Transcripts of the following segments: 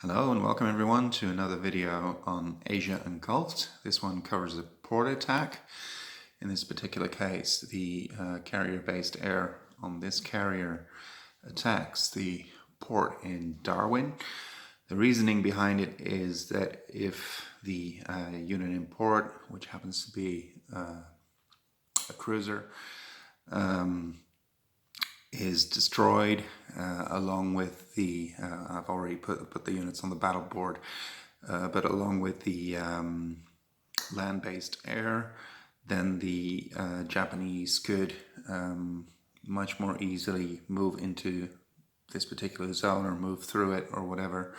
Hello and welcome everyone to another video on Asia Engulfed. This one covers a port attack. In this particular case, the carrier-based air on this carrier attacks the port in Darwin. The reasoning behind it is that if the unit in port, which happens to be a cruiser, is destroyed along with the, I've already put the units on the battle board, but along with the land-based air, then the Japanese could much more easily move into this particular zone or move through it or whatever,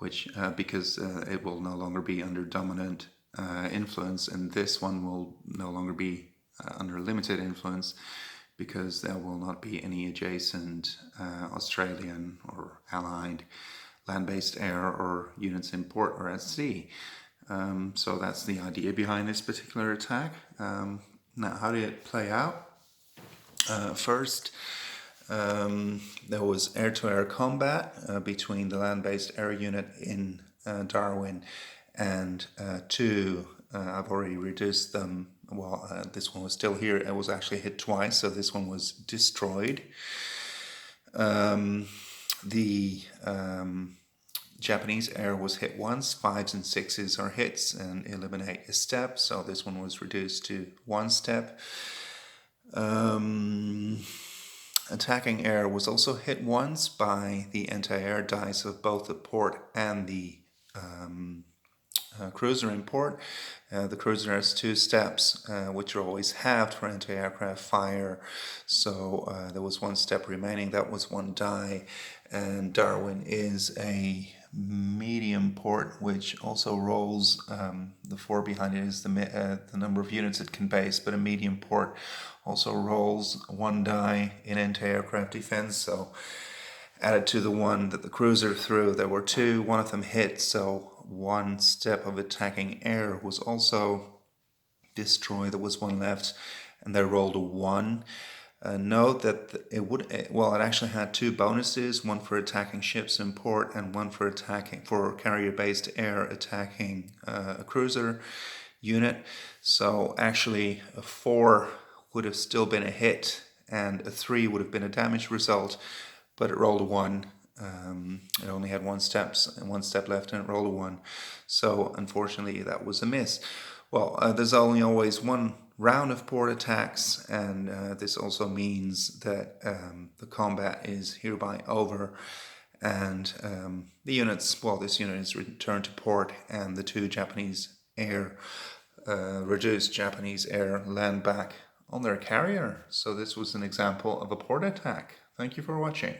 which because it will no longer be under dominant influence, and this one will no longer be under limited influence, because there will not be any adjacent Australian or allied land-based air or units in port or at sea. So that's the idea behind this particular attack. Now, how did it play out? First, there was air-to-air combat between the land-based air unit in Darwin and two, I've already reduced them. Well, this one was still here. It was actually hit twice, so this one was destroyed. The Japanese air was hit once. 5s and 6s are hits and eliminate a step, so this one was reduced to 1 step. Attacking air was also hit once by the anti-air dice of both the port and the cruiser in port. The cruiser has 2 steps, which are always halved for anti-aircraft fire, so there was 1 step remaining. That was 1 die, and Darwin is a medium port, which also rolls, the 4 behind it is the number of units it can base, but a medium port also rolls 1 die in anti-aircraft defense, so added to the 1 that the cruiser threw, there were 2, 1 of them hit, so 1 step of attacking air was also destroyed. There was 1 left, and they rolled a 1. Note that it actually had 2 bonuses, 1 for attacking ships in port and 1 for carrier-based air attacking a cruiser unit. So actually a 4 would have still been a hit, and a 3 would have been a damage result, but it rolled a 1. It only had 1 step left, and it rolled a 1. So unfortunately, that was a miss. Well, there's only always 1 round of port attacks, and this also means that the combat is hereby over, and this unit is returned to port, and the 2 reduced Japanese air land back on their carrier. So this was an example of a port attack. Thank you for watching.